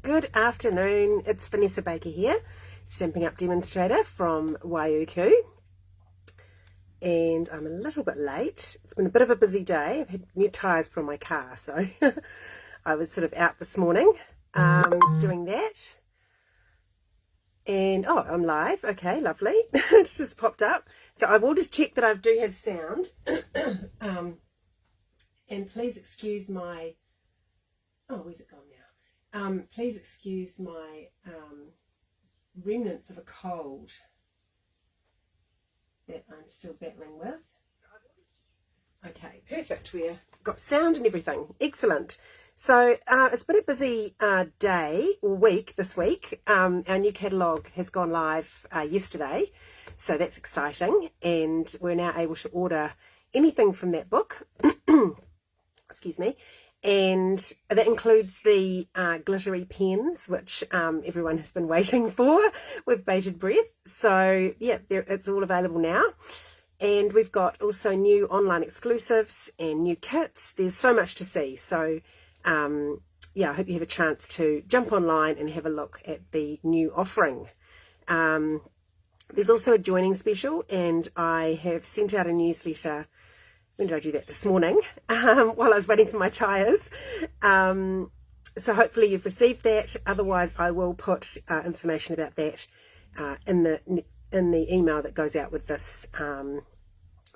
Good afternoon, it's Vanessa Baker here, Stampin' Up demonstrator from Waiuku, and I'm a little bit late. It's been a bit of a busy day. I've had new tyres put on my car, so I was sort of out this morning doing that. And oh, I'm live. Okay, lovely. It's just popped up. So I will just check that I do have sound. And please excuse my, oh, where's it gone now? Please excuse my remnants of a cold that I'm still battling with. Okay, perfect. We've got sound and everything. Excellent. So it's been a busy day or week this week. Our new catalogue has gone live yesterday, so that's exciting. And we're now able to order anything from that book. Excuse me. And that includes the glittery pens, which everyone has been waiting for with bated breath. So yeah, it's all available now. And we've got also new online exclusives and new kits. There's so much to see. So yeah, I hope you have a chance to jump online and have a look at the new offering. There's also a joining special, and I have sent out a newsletter. When did I do that? This morning, while I was waiting for my tyres. So hopefully you've received that. Otherwise, I will put information about that in the email that goes out with this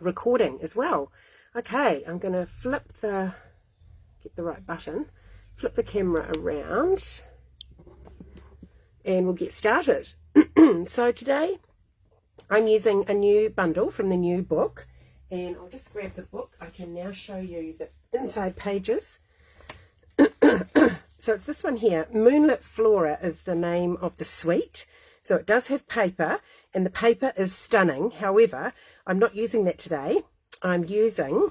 recording as well. Okay, I'm going to get the right button, flip the camera around, and we'll get started. So today, I'm using a new bundle from the new book. And I'll just grab the book. I can now show you the inside pages. So it's this one here. Moonlit Flora is the name of the suite. So it does have paper, and the paper is stunning. However, I'm not using that today. I'm using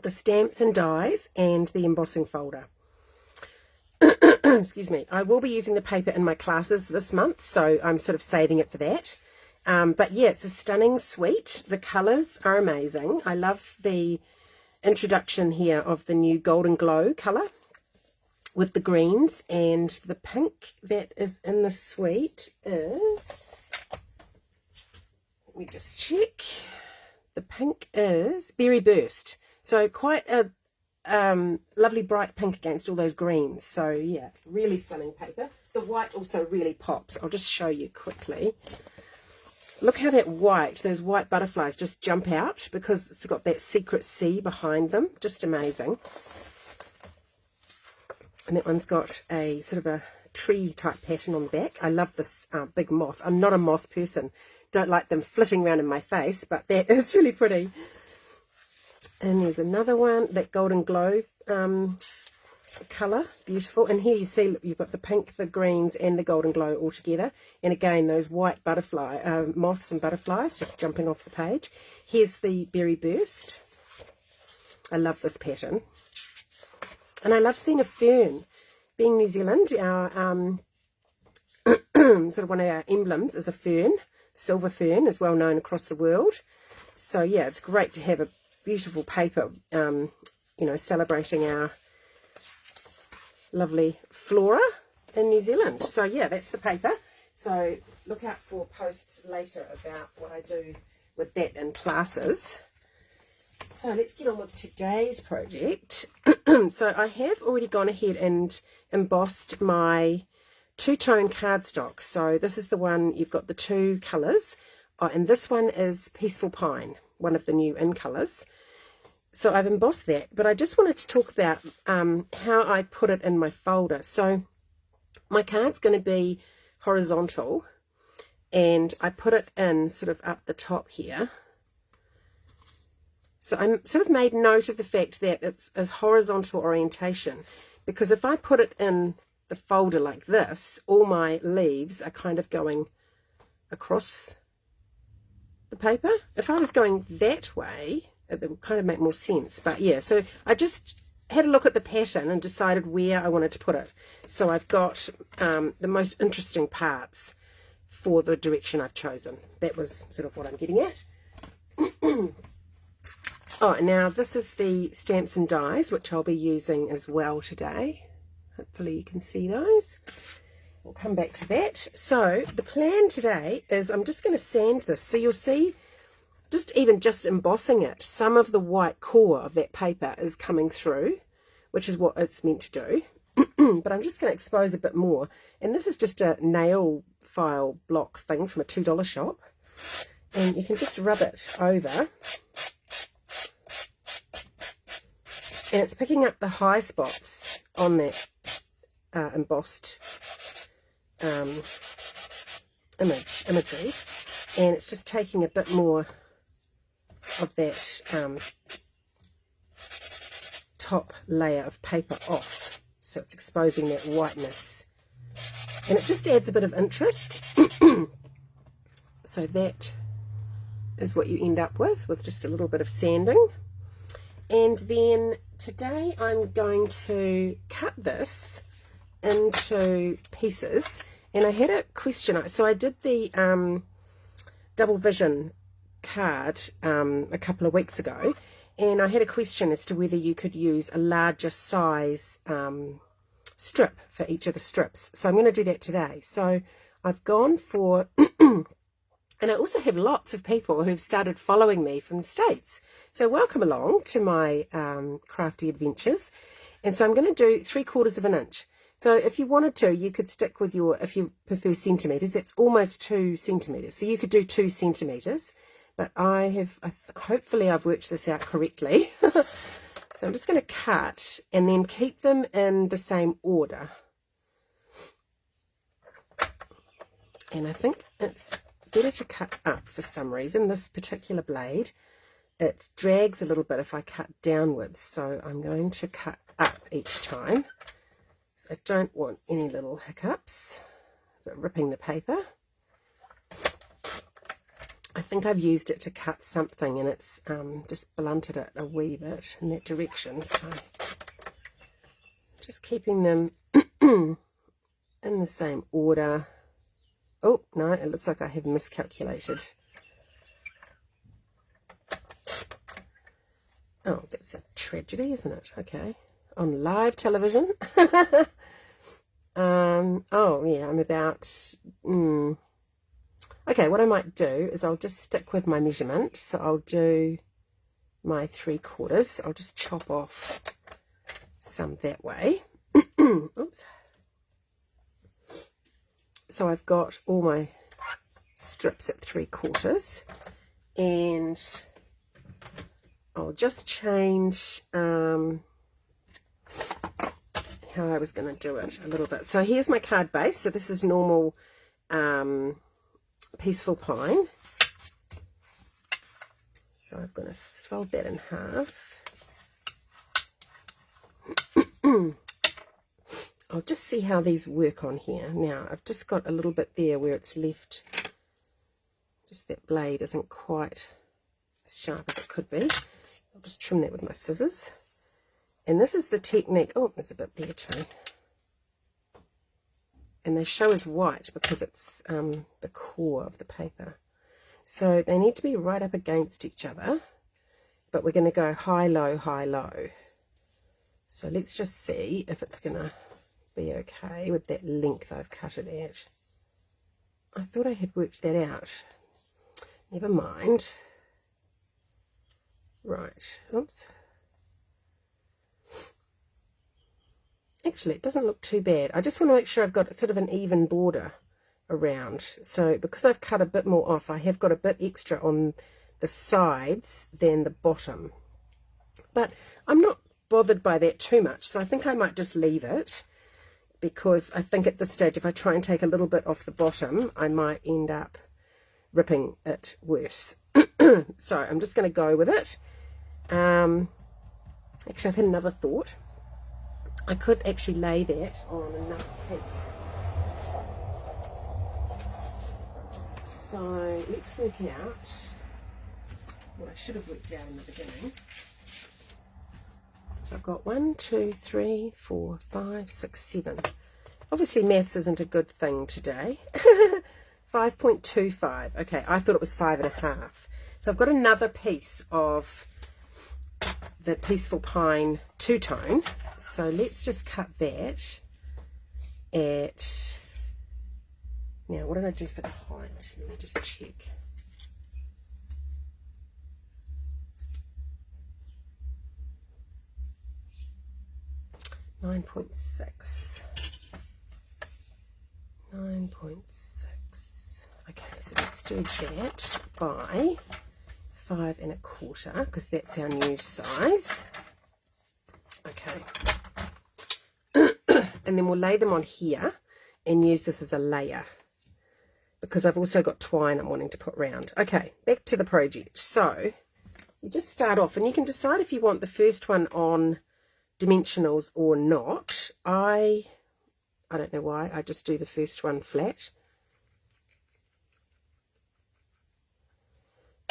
the stamps and dies and the embossing folder. Excuse me. I will be using the paper in my classes this month, so I'm sort of saving it for that. But yeah, it's a stunning suite. The colours are amazing. I love the introduction here of the new Golden Glow colour with the greens, and the pink that is in the suite is, let me just check, the pink is Berry Burst. So quite a lovely bright pink against all those greens. So yeah, really stunning paper. The white also really pops. I'll just show you quickly. Look how that white, those white butterflies just jump out because it's got that secret C behind them. Just amazing. And that one's got a sort of a tree type pattern on the back. I love this big moth. I'm not a moth person. Don't like them flitting around in my face, but that is really pretty. And there's another one, that Golden Glow colour, beautiful. And here you see you've got the pink, the greens, and the Golden Glow all together. And again, those white butterfly moths and butterflies just jumping off the page. Here's the Berry Burst. I love this pattern, and I love seeing a fern. Being New Zealand, our sort of one of our emblems is a fern. Silver fern is well known across the world. So yeah, it's great to have a beautiful paper, you know, celebrating our lovely flora in New Zealand. So yeah, that's the paper. So look out for posts later about what I do with that in classes. So let's get on with today's project. So I have already gone ahead and embossed my two-tone cardstock. So this is the one, you've got the two colours. Oh, and this one is Peaceful Pine, one of the new in colours. So I've embossed that, but I just wanted to talk about how I put it in my folder. So my card's going to be horizontal, and I put it in sort of up the top here. So I sort of made note of the fact that it's a horizontal orientation, because if I put it in the folder like this, all my leaves are kind of going across the paper. If I was going that way, it would kind of make more sense. But yeah, so I just had a look at the pattern and decided where I wanted to put it. So I've got the most interesting parts for the direction I've chosen. That was sort of what I'm getting at. Oh, now this is the stamps and dies, which I'll be using as well today. Hopefully you can see those. We'll come back to that. So the plan today is I'm just going to sand this. So you'll see, just embossing it, some of the white core of that paper is coming through, which is what it's meant to do. But I'm just going to expose a bit more. And this is just a nail file block thing from a $2 shop. And you can just rub it over. And it's picking up the high spots on that embossed imagery. And it's just taking a bit more of that top layer of paper off. So it's exposing that whiteness. And it just adds a bit of interest. So that is what you end up with just a little bit of sanding. And then today I'm going to cut this into pieces. And I had a question. So I did the double vision card a couple of weeks ago, and I had a question as to whether you could use a larger size strip for each of the strips. So I'm going to do that today. So I've gone for and I also have lots of people who've started following me from the States, so welcome along to my crafty adventures. And so I'm going to do 3/4 of an inch. So if you wanted to, you could stick with your, if you prefer centimetres, that's almost 2 centimetres. So you could do 2 centimetres, but hopefully I've worked this out correctly. So I'm just going to cut and then keep them in the same order. And I think it's better to cut up for some reason. This particular blade, it drags a little bit if I cut downwards. So I'm going to cut up each time. I don't want any little hiccups, but ripping the paper. I think I've used it to cut something and it's just blunted it a wee bit in that direction. So just keeping them in the same order. Oh, no, it looks like I have miscalculated. Oh, that's a tragedy, isn't it? Okay. On live television. Oh yeah, I'm about okay, what I might do is I'll just stick with my measurement. So I'll do my 3/4. I'll just chop off some that way. Oops. So I've got all my strips at 3/4, and I'll just change how I was going to do it a little bit. So here's my card base. So this is normal Peaceful Pine. So I'm going to fold that in half. I'll just see how these work on here. Now I've just got a little bit there where it's left. Just that blade isn't quite as sharp as it could be. I'll just trim that with my scissors. And this is the technique. Oh, there's a bit there too. And they show as white because it's the core of the paper. So they need to be right up against each other. But we're going to go high, low, high, low. So let's just see if it's going to be okay with that length I've cut it at. I thought I had worked that out. Never mind. Right. Oops. Actually, it doesn't look too bad. I just want to make sure I've got sort of an even border around. So because I've cut a bit more off, I have got a bit extra on the sides than the bottom. But I'm not bothered by that too much, so I think I might just leave it, because I think at this stage, if I try and take a little bit off the bottom, I might end up ripping it worse. So I'm just going to go with it. Actually, I've had another thought. I could actually lay that on another piece. So let's work out what I should have worked out in the beginning. So I've got 1, 2, 3, 4, 5, 6, 7. Obviously maths isn't a good thing today. 5.25. Okay, I thought it was 5.5. So I've got another piece of the Peaceful Pine two-tone. So let's just cut that. at, now what did I do for the height? Let me just check. .6. 9.6. Okay, so let's do that by 5 1/4 because that's our new size. Okay. And then we'll lay them on here and use this as a layer because I've also got twine I'm wanting to put round. Okay, back to the project. So you just start off and you can decide if you want the first one on dimensionals or not. I don't know why, I just do the first one flat.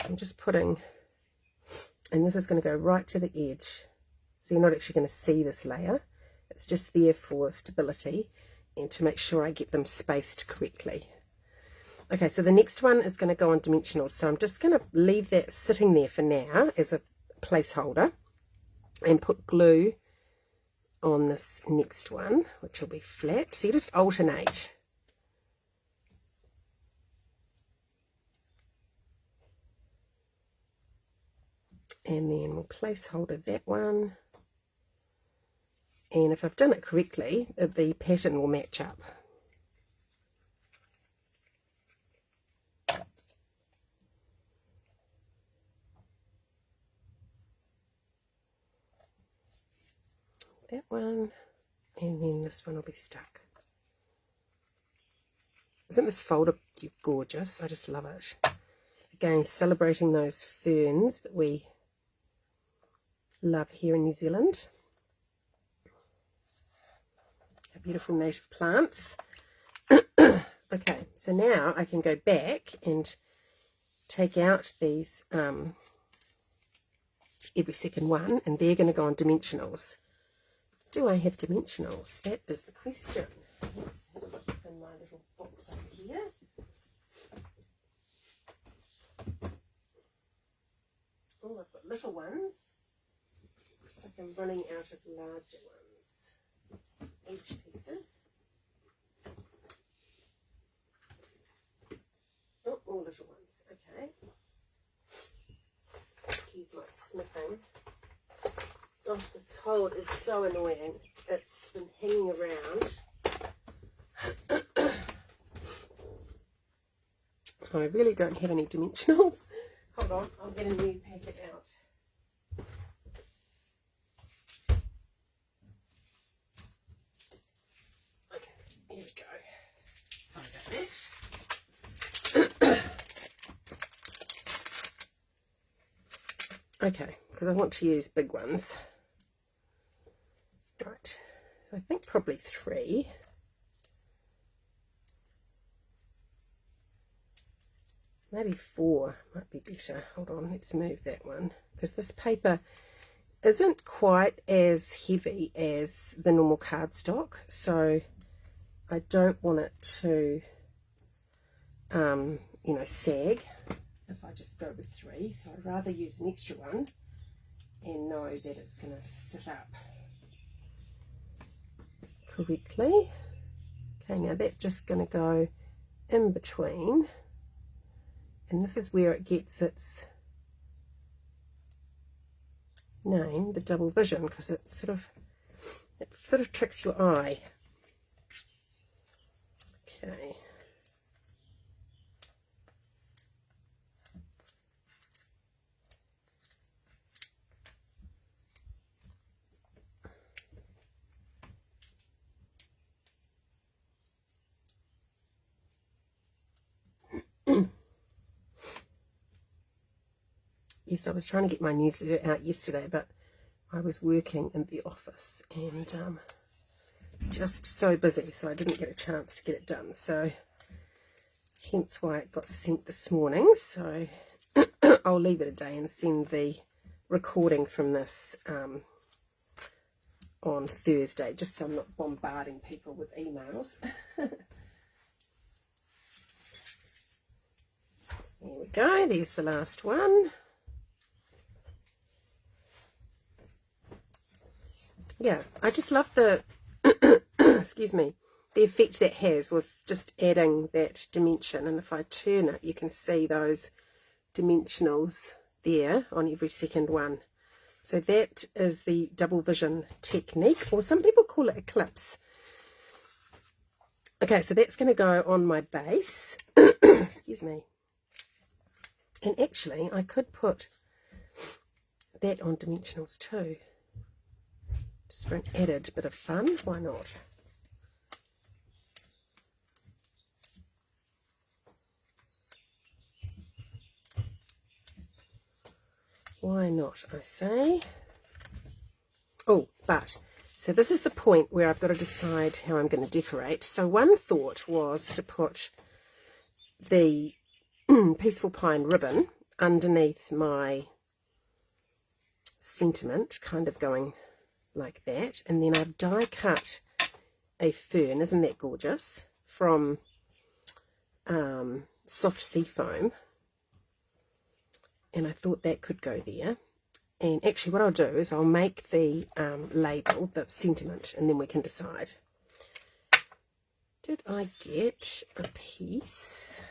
I'm just putting, and this is going to go right to the edge, so you're not actually going to see this layer. It's just there for stability and to make sure I get them spaced correctly. Okay, so the next one is going to go on dimensionals, so I'm just going to leave that sitting there for now as a placeholder and put glue on this next one, which will be flat. So you just alternate. And then we'll placeholder that one. And if I've done it correctly, the pattern will match up. That one, and then this one will be stuck. Isn't this folder gorgeous? I just love it. Again, celebrating those ferns that we love here in New Zealand. Our beautiful native plants. Okay, so now I can go back and take out these every second one, and they're going to go on dimensionals. Do I have dimensionals? That is the question. Let's have a look in my little box over here. Oh, I've got little ones. Looks like I'm running out of larger ones. Edge pieces. Oh, all little ones. Okay. Excuse my sniffing. Oh, this cold is so annoying. It's been hanging around. I really don't have any dimensionals. Hold on, I'll get a new packet out. Okay, here we go. Sorry about that. Okay, because I want to use big ones. Right, so I think probably 3. Maybe 4 might be better. Hold on, let's move that one. Because this paper isn't quite as heavy as the normal cardstock. So I don't want it to, you know, sag if I just go with 3. So I'd rather use an extra one and know that it's going to sit up correctly. Okay, now that's just going to go in between, and this is where it gets its name, the double vision, because it sort of tricks your eye. Okay. Yes, I was trying to get my newsletter out yesterday, but I was working in the office and just so busy, so I didn't get a chance to get it done. So hence why it got sent this morning. So I'll leave it a day and send the recording from this on Thursday, just so I'm not bombarding people with emails. There we go, there's the last one. Yeah, I just love the, excuse me, the effect that has with just adding that dimension. And if I turn it, you can see those dimensionals there on every second one. So that is the double vision technique, or some people call it eclipse. Okay, so that's going to go on my base. Excuse me. And actually, I could put that on dimensionals too, just for an added bit of fun. Why not? Why not, I say. Oh, but, so this is the point where I've got to decide how I'm going to decorate. So one thought was to put the Peaceful Pine ribbon underneath my sentiment, kind of going like that. And then I've die cut a fern, isn't that gorgeous, from Soft Sea Foam. And I thought that could go there. And actually what I'll do is I'll make the label, the sentiment, and then we can decide. Did I get a piece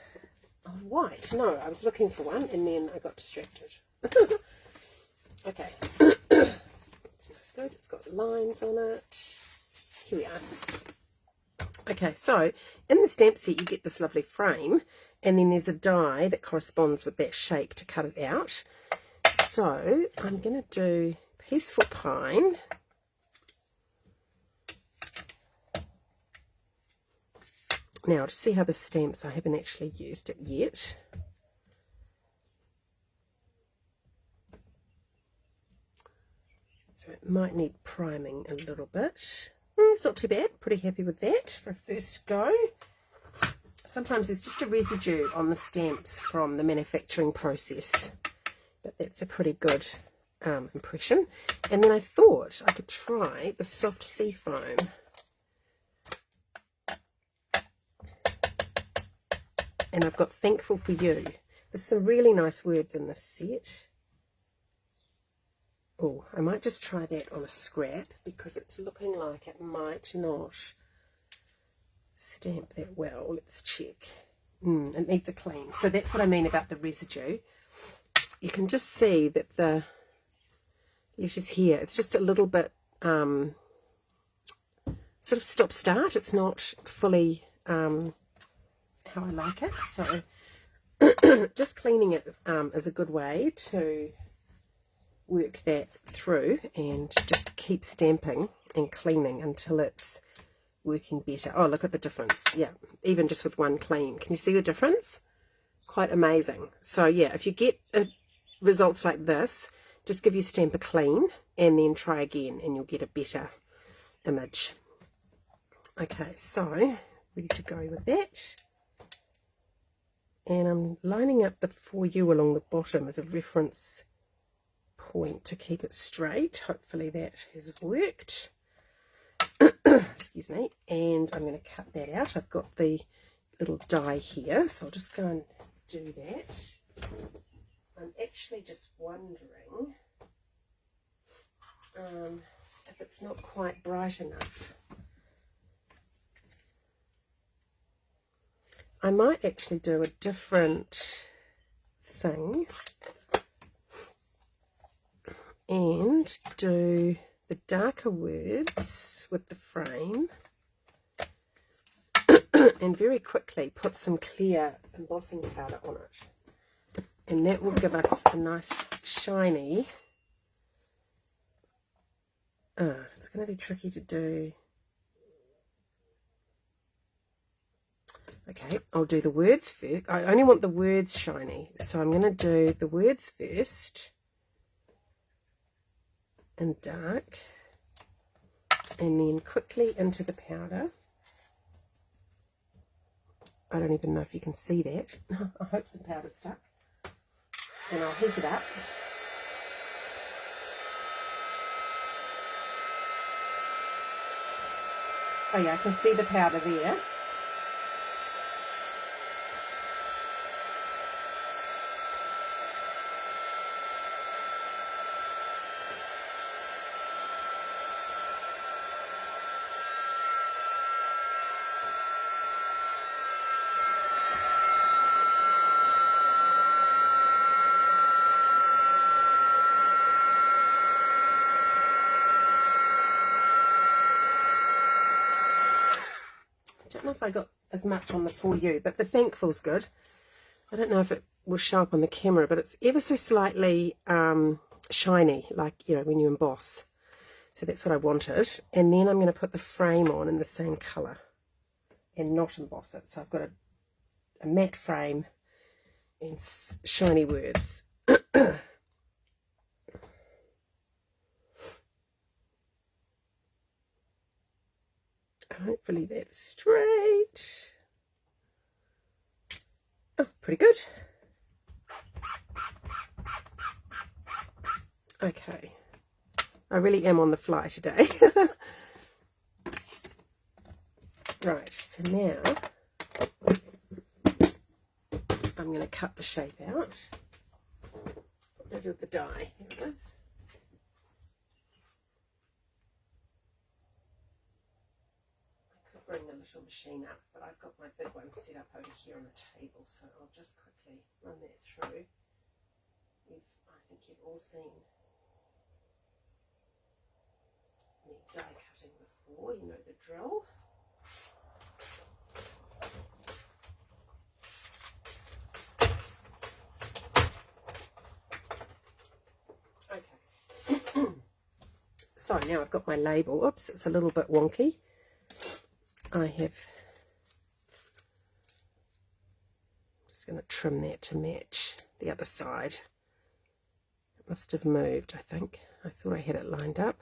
of white? No, I was looking for one and then I got distracted. Okay. It's not good. It's got lines on it. Here we are. Okay, so in the stamp set you get this lovely frame, and then there's a die that corresponds with that shape to cut it out. So I'm going to do Peaceful Pine. Now to see how this stamps, I haven't actually used it yet. So it might need priming a little bit. It's not too bad. Pretty happy with that for a first go. Sometimes there's just a residue on the stamps from the manufacturing process, but that's a pretty good impression. And then I thought I could try the Soft Sea Foam. And I've got Thankful for You. There's some really nice words in this set. Oh, I might just try that on a scrap because it's looking like it might not stamp that well. Let's check. It needs a clean. So that's what I mean about the residue. You can just see that the letters here, it's just a little bit sort of stop-start. It's not fully how I like it. So just cleaning it is a good way to work that through, and just keep stamping and cleaning until it's working better. Oh, look at the difference. Yeah, even just with one clean. Can you see the difference? Quite amazing. So yeah, if you get results like this, just give your stamp a clean and then try again and you'll get a better image. Okay, so ready to go with that. And I'm lining up the For You along the bottom as a reference point to keep it straight. Hopefully that has worked. Excuse me. And I'm going to cut that out. I've got the little die here, so I'll just go and do that. I'm actually just wondering if it's not quite bright enough. I might actually do a different thing and do the darker words with the frame and very quickly put some clear embossing powder on it, and that will give us a nice shiny it's going to be tricky to do. Okay, I'll do the words first. I only want the words shiny, so I'm going to do the words first in dark, and then quickly into the powder. I don't even know if you can see that. I hope some powder's stuck. And I'll heat it up. Oh yeah, I can see the powder there. don't know if I got as much on the For You, but the Thankful's good. I don't know if it will show up on the camera, but it's ever so slightly shiny, like, you know, when you emboss. So that's what I wanted. And then I'm going to put the frame on in the same colour and not emboss it. So I've got a matte frame and shiny words. Hopefully that's straight. Oh, pretty good. Okay. I really am on the fly today. Right, so now I'm going to cut the shape out. What did I do with the die? Here it is. Bring the little machine up, but I've got my big one set up over here on the table, so I'll just quickly run that through. I think you've all seen me die cutting before, you know the drill. Okay. So now I've got my label. Oops, it's a little bit wonky. I'm just going to trim that to match the other side. It must have moved, I think. I thought I had it lined up.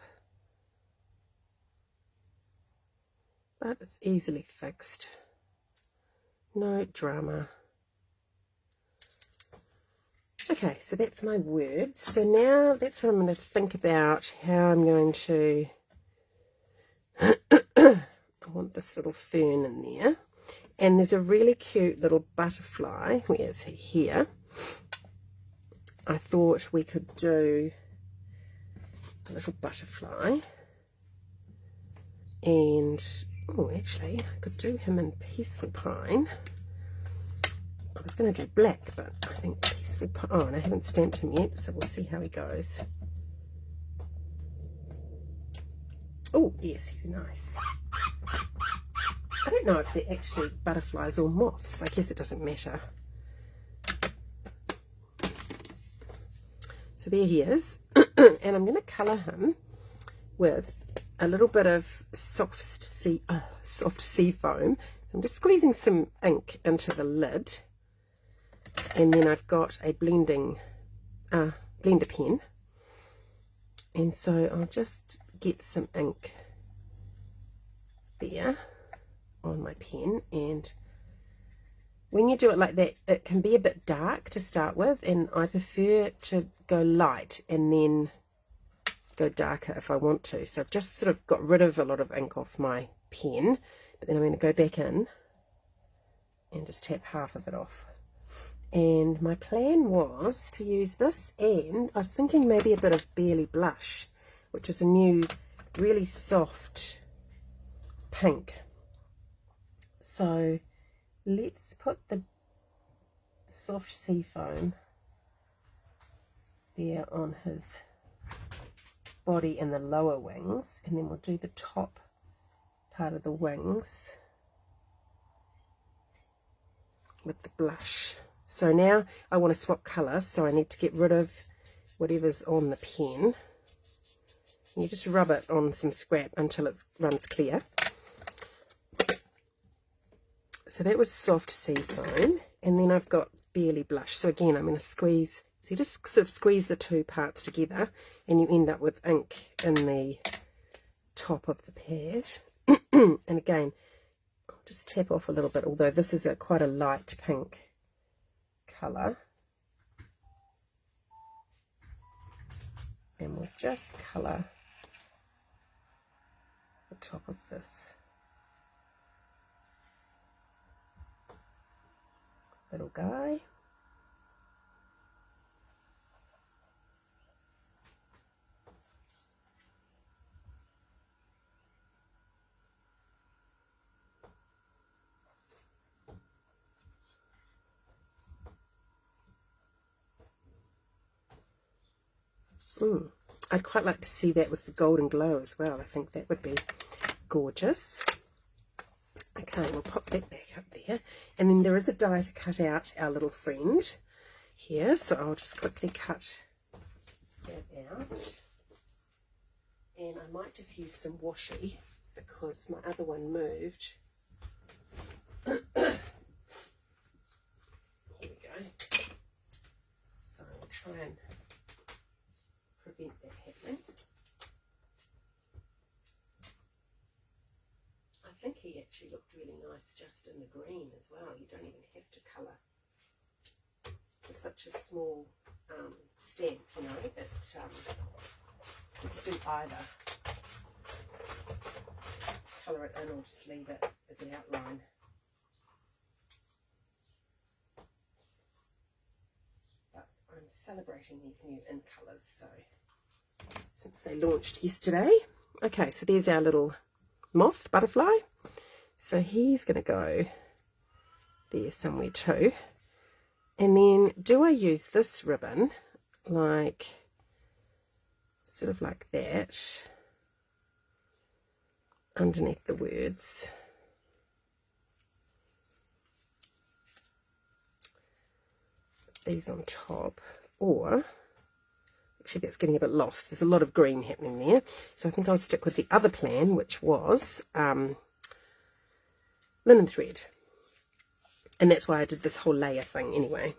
But it's easily fixed. No drama. Okay, so that's my words. So now that's what I'm going to think about, how I'm going to... I want this little fern in there, and there's a really cute little butterfly. Where is he? Here. I thought we could do a little butterfly, and oh, actually I could do him in Peaceful Pine. I was going to do black, but I think Peaceful Pine. Oh, and I haven't stamped him yet, so we'll see how he goes. Oh yes, he's nice. I don't know if they're actually butterflies or moths. I guess it doesn't matter. So there he is. And I'm going to colour him with a little bit of soft sea foam. I'm just squeezing some ink into the lid. And then I've got a blender pen. And so I'll just get some ink there on my pen, and when you do it like that it can be a bit dark to start with, and I prefer to go light and then go darker if I want to. So I've just sort of got rid of a lot of ink off my pen, but then I'm going to go back in and just tap half of it off. And my plan was to use this, and I was thinking maybe a bit of Barely Blush, which is a new really soft pink. So let's put the soft sea foam there on his body and the lower wings, and then we'll do the top part of the wings with the blush. So now I want to swap colour, so I need to get rid of whatever's on the pen. You just rub it on some scrap until it runs clear. So that was soft sea foam, and then I've got Barely Blush. So again, I'm going to squeeze. So you just sort of squeeze the two parts together, and you end up with ink in the top of the pad. And again, I'll just tap off a little bit, although this is quite a light pink colour. And we'll just colour the top of this little guy. I'd quite like to see that with the golden glow as well. I think that would be gorgeous. Okay, we'll pop that back up there. And then there is a die to cut out our little friend here, so I'll just quickly cut that out. And I might just use some washi because my other one moved. Here we go. So we'll try and prevent that happening. I think he actually looked really nice just in the green as well. You don't even have to colour. For such a small stamp, you know, you could do either. Colour it in or just leave it as an outline. But I'm celebrating these new in colours, so since they launched yesterday. Okay, so there's our little moth butterfly. So he's going to go there somewhere too. And then do I use this ribbon like sort of like that underneath the words? These on top, or actually that's getting a bit lost. There's a lot of green happening there. So I think I'll stick with the other plan, which was linen thread. And that's why I did this whole layer thing anyway.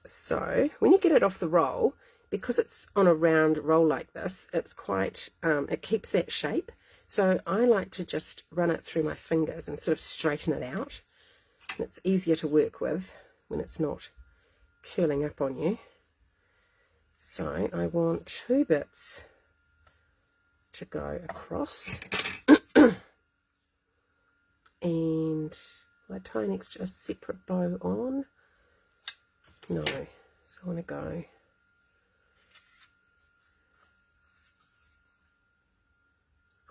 So when you get it off the roll, because it's on a round roll like this, it's quite, it keeps that shape. So I like to just run it through my fingers and sort of straighten it out. And it's easier to work with when it's not curling up on you. So I want 2 bits to go across. And will I tie an extra separate bow on? No. So I want to go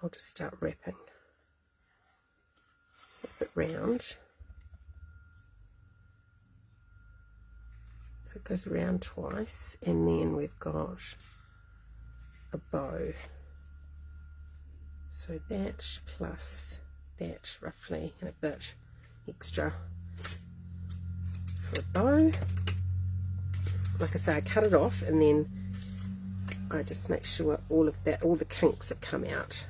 I'll just start wrapping. Wrap it round. So it goes around twice, and then we've got a bow. So that plus that roughly, and a bit extra for a bow. Like I say, I cut it off and then I just make sure all the kinks have come out.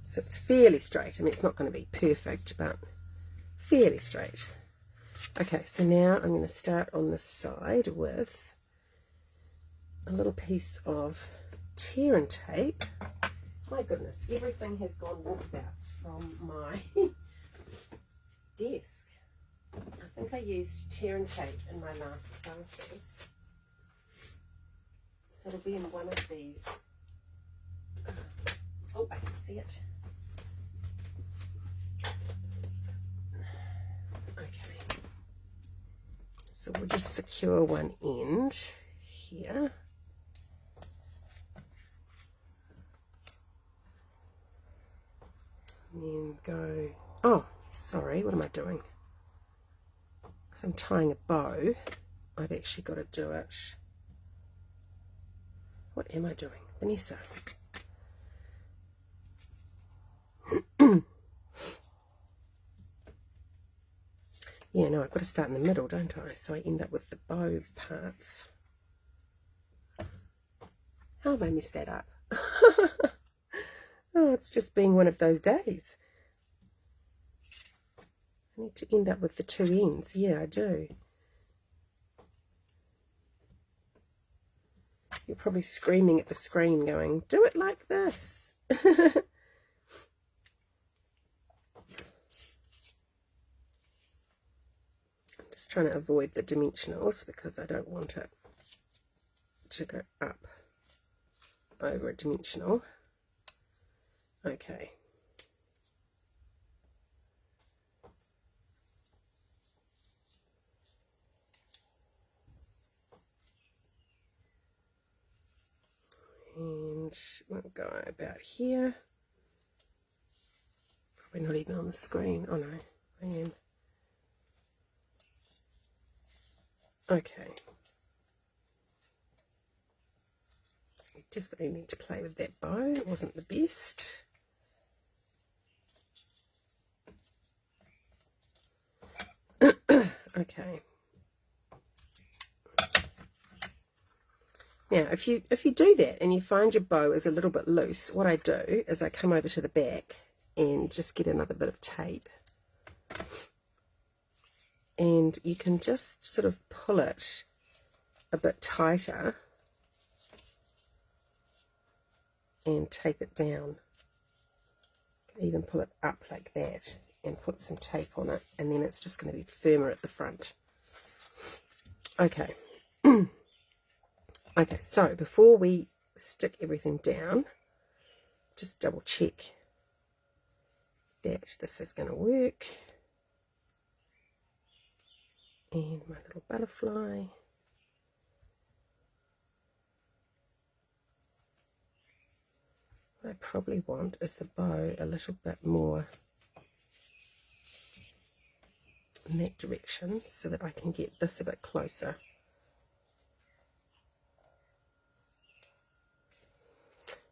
So it's fairly straight. I mean, it's not going to be perfect, but fairly straight. Okay, so now I'm going to start on the side with a little piece of tear and tape. My goodness, everything has gone walkabouts from my desk. I think I used tear and tape in my last classes. So it'll be in one of these. Oh, I can see it. Okay. So we'll just secure one end here. And then go, oh, sorry, what am I doing? Because I'm tying a bow, I've actually got to do it. What am I doing? Vanessa. Yeah, no, I've got to start in the middle, don't I? So I end up with the bow parts. How have I messed that up? Oh, it's just being one of those days. I need to end up with the 2 ends. Yeah, I do. You're probably screaming at the screen going, do it like this. I'm just trying to avoid the dimensionals because I don't want it to go up over a dimensional. Okay. And we'll go about here. Probably not even on the screen. Oh no, I am. Okay. We definitely need to play with that bow. It wasn't the best. Okay. Now, if you do that and you find your bow is a little bit loose, what I do is I come over to the back and just get another bit of tape. And you can just sort of pull it a bit tighter and tape it down. You can even pull it up like that and put some tape on it, and then it's just going to be firmer at the front. Okay. Okay, so before we stick everything down, just double check that this is going to work. And my little butterfly. What I probably want is the bow a little bit more in that direction so that I can get this a bit closer.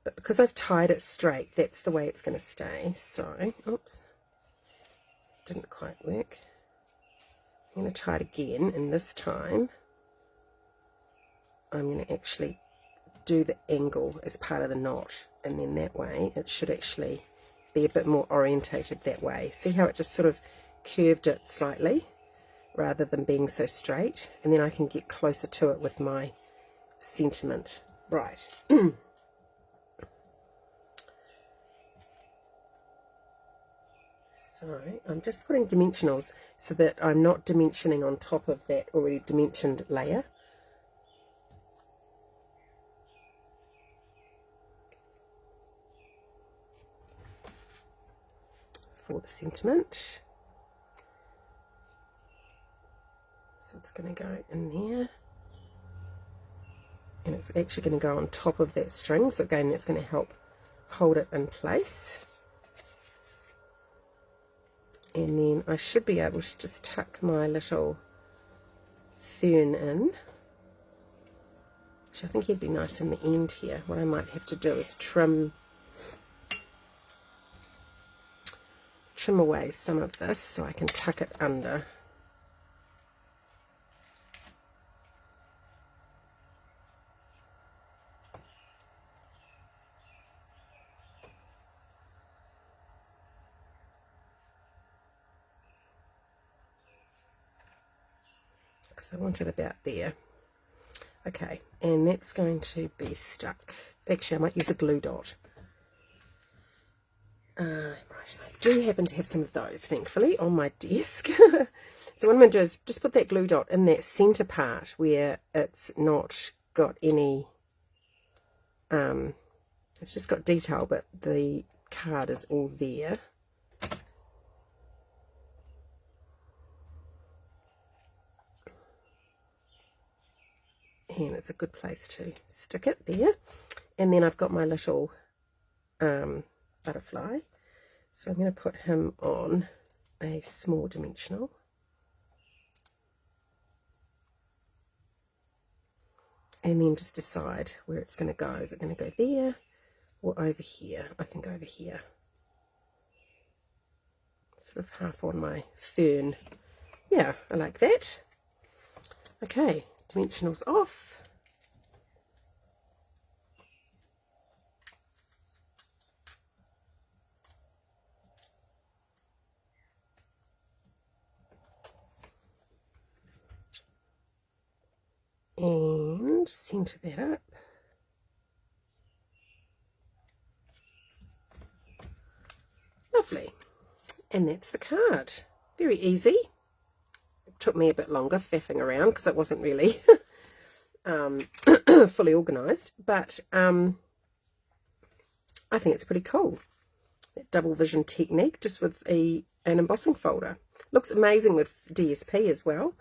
But because I've tied it straight, that's the way it's going to stay. So, oops, didn't quite work. I'm going to try it again, and this time I'm going to actually do the angle as part of the knot, and then that way it should actually be a bit more orientated that way. See how it just sort of curved it slightly rather than being so straight, and then I can get closer to it with my sentiment. Right. So I'm just putting dimensionals so that I'm not dimensioning on top of that already dimensioned layer. For the sentiment. So it's going to go in there. And it's actually going to go on top of that string. So again, that's going to help hold it in place. And then I should be able to just tuck my little fern in, which I think he'd be nice in the end here. What I might have to do is trim away some of this so I can tuck it under. Because I want it about there. Okay, and that's going to be stuck. Actually, I might use a glue dot. Right, I do happen to have some of those, thankfully, on my desk. So what I'm going to do is just put that glue dot in that centre part where it's not got any, it's just got detail, but the card is all there. And it's a good place to stick it there. And then I've got my little butterfly. So I'm going to put him on a small dimensional. And then just decide where it's going to go. Is it going to go there or over here? I think over here. Sort of half on my fern. Yeah, I like that. Okay. Dimensionals off. And center that up. Lovely. And that's the card. Very easy. Took me a bit longer faffing around because it wasn't really fully organized, but I think it's pretty cool. That double vision technique just with an embossing folder. Looks amazing with DSP as well,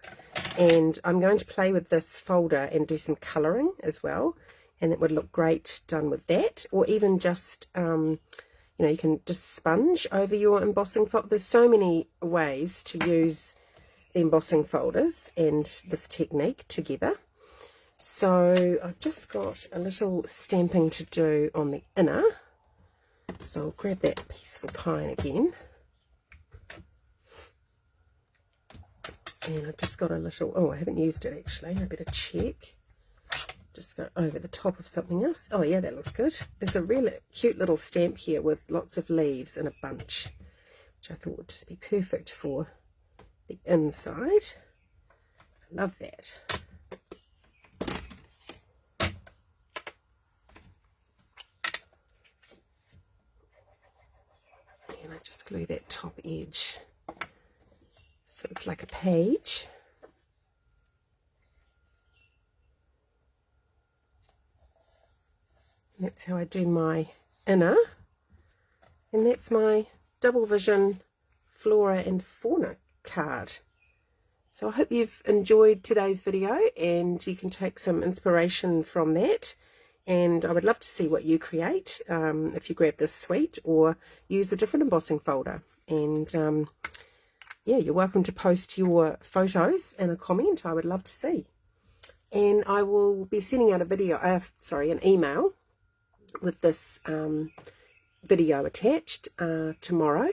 and I'm going to play with this folder and do some coloring as well, and it would look great done with that, or even just you know, you can just sponge over your embossing folder. There's so many ways to use the embossing folders and this technique together. So I've just got a little stamping to do on the inner, so I'll grab that Peaceful Pine again. And I've just got a little, oh, I haven't used it actually, I better check. Just go over the top of something else. Oh yeah, that looks good. There's a really cute little stamp here with lots of leaves in a bunch, which I thought would just be perfect for the inside. I love that. And I just glue that top edge so it's like a page. And that's how I do my inner. And that's my double vision flora and fauna card. So I hope you've enjoyed today's video and you can take some inspiration from that. And I would love to see what you create if you grab this suite or use a different embossing folder. And yeah, you're welcome to post your photos and a comment. I would love to see. And I will be sending out a video, an email with this video attached tomorrow,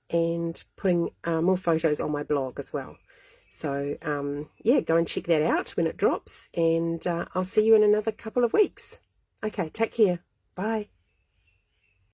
and putting more photos on my blog as well. So yeah, go and check that out when it drops, and I'll see you in another couple of weeks. Okay, take care. Bye.